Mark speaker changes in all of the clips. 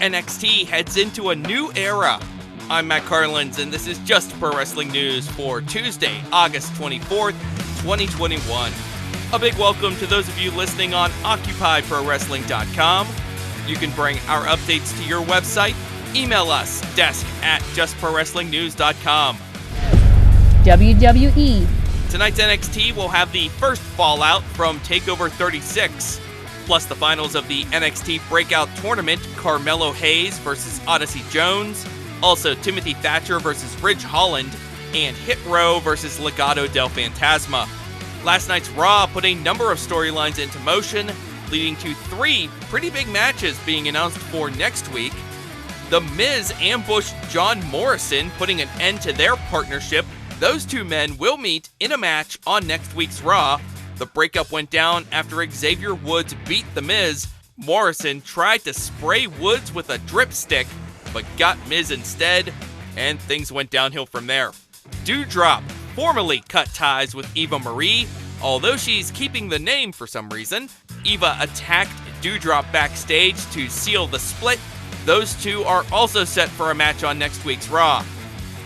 Speaker 1: NXT heads into a new era. I'm Matt Carlins, and this is Just Pro Wrestling News for Tuesday, August 24th, 2021. A big welcome to those of you listening on OccupyProWrestling.com. You can bring our updates to your website. Email us, desk@justprowrestlingnews.com.
Speaker 2: WWE.
Speaker 1: Tonight's NXT will have the first fallout from TakeOver 36, plus the finals of the NXT Breakout tournament, Carmelo Hayes versus Odyssey Jones, also Timothy Thatcher versus Holland, and Hit Row versus Legado del Fantasma. Last night's Raw put a number of storylines into motion, leading to 3 pretty big matches being announced for next week. The Miz ambushed John Morrison, putting an end to their partnership. Those two men will meet in a match on next week's Raw. The breakup went down after Xavier Woods beat The Miz. Morrison tried to spray Woods with a drip stick, but got Miz instead, and things went downhill from there. Doudrop formally cut ties with Eva Marie, although she's keeping the name for some reason. Eva attacked Doudrop backstage to seal the split. Those two are also set for a match on next week's Raw.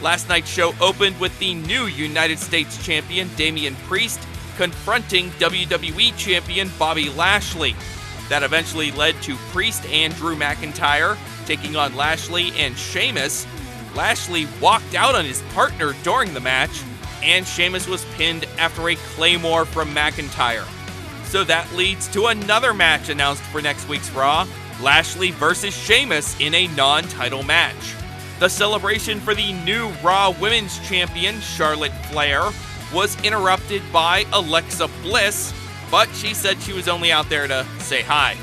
Speaker 1: Last night's show opened with the new United States champion Damian Priest confronting WWE champion Bobby Lashley. That eventually led to Priest and Drew McIntyre taking on Lashley and Sheamus. Lashley walked out on his partner during the match, and Sheamus was pinned after a Claymore from McIntyre. So that leads to another match announced for next week's Raw, Lashley versus Sheamus in a non-title match. The celebration for the new Raw Women's Champion, Charlotte Flair, was interrupted by Alexa Bliss, but she said she was only out there to say hi.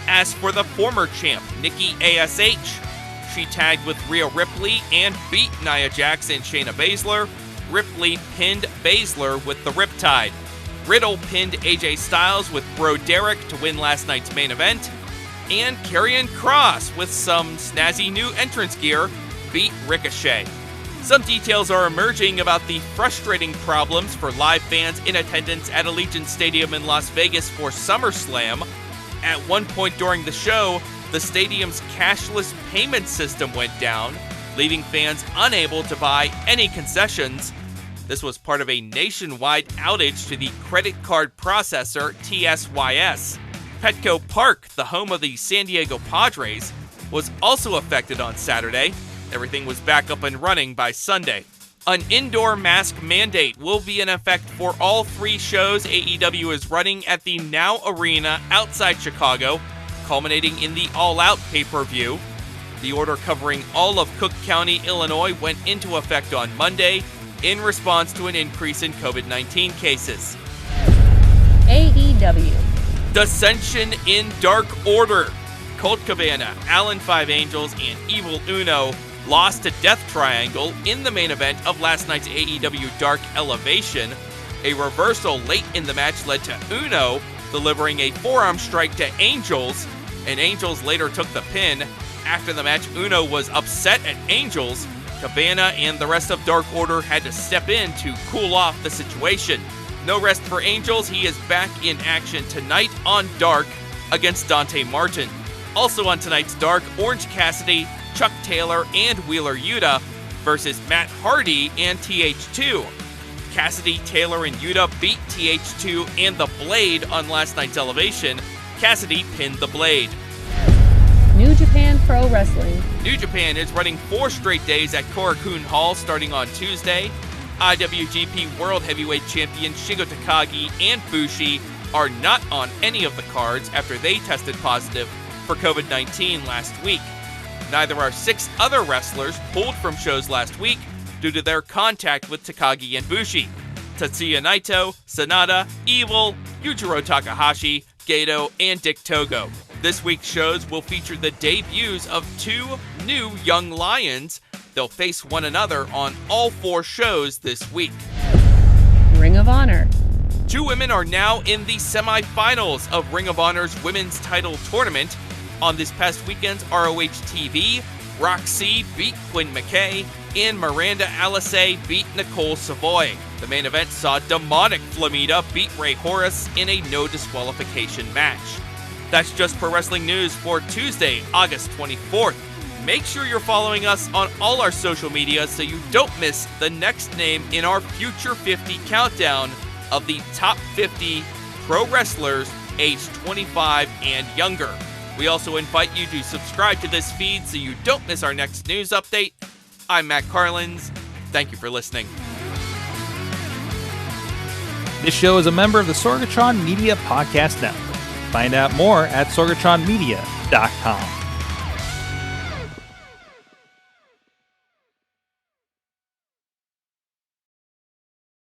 Speaker 1: As for the former champ, Nikki A.S.H., she tagged with Rhea Ripley and beat Nia Jax and Shayna Baszler. Ripley pinned Baszler with the Riptide. Riddle pinned AJ Styles with Bro Derek to win last night's main event. And Karrion Kross, with some snazzy new entrance gear, beat Ricochet. Some details are emerging about the frustrating problems for live fans in attendance at Allegiant Stadium in Las Vegas for SummerSlam. At one point during the show, the stadium's cashless payment system went down, leaving fans unable to buy any concessions. This was part of a nationwide outage to the credit card processor TSYS. Petco Park, the home of the San Diego Padres, was also affected on Saturday. Everything was back up and running by Sunday. An indoor mask mandate will be in effect for all 3 shows AEW is running at the Now Arena outside Chicago, culminating in the All Out pay-per-view. The order covering all of Cook County, Illinois went into effect on Monday in response to an increase in COVID-19 cases.
Speaker 2: AEW.
Speaker 1: Dissension in Dark Order. Colt Cabana, Allen 5 Angels, and Evil Uno lost to Death Triangle in the main event of last night's AEW Dark Elevation. A reversal late in the match led to Uno delivering a forearm strike to Angels, and Angels later took the pin. After the match, Uno was upset at Angels. Cabana and the rest of Dark Order had to step in to cool off the situation. No rest for Angels. He is back in action tonight on Dark against Dante Martin. Also on tonight's Dark, Orange Cassidy, Chuck Taylor, and Wheeler Yuta versus Matt Hardy and TH2. Cassidy, Taylor, and Yuta beat TH2 and The Blade on last night's Elevation. Cassidy pinned The Blade.
Speaker 2: New Japan Pro Wrestling.
Speaker 1: New Japan is running 4 straight days at Korakuen Hall starting on Tuesday. IWGP World Heavyweight Champion Shingo Takagi and Bushi are not on any of the cards after they tested positive for COVID-19 last week. Neither are 6 other wrestlers pulled from shows last week due to their contact with Takagi and Bushi. Tetsuya Naito, Sanada, Evil, Yujiro Takahashi, Gato, and Dick Togo. This week's shows will feature the debuts of 2 new Young Lions. They'll face one another on all 4 shows this week.
Speaker 2: Ring of Honor.
Speaker 1: 2 women are now in the semifinals of Ring of Honor's women's title tournament. On this past weekend's ROH TV, Roxy beat Quinn McKay, and Miranda Alisei beat Nicole Savoy. The main event saw Demonic Flamita beat Ray Horace in a no disqualification match. That's Just Pro Wrestling News for Tuesday, August 24th. Make sure you're following us on all our social media so you don't miss the next name in our Future 50 countdown of the top 50 pro wrestlers aged 25 and younger. We also invite you to subscribe to this feed so you don't miss our next news update. I'm Matt Carlins. Thank you for listening.
Speaker 3: This show is a member of the Sorgatron Media Podcast Network. Find out more at sorgatronmedia.com.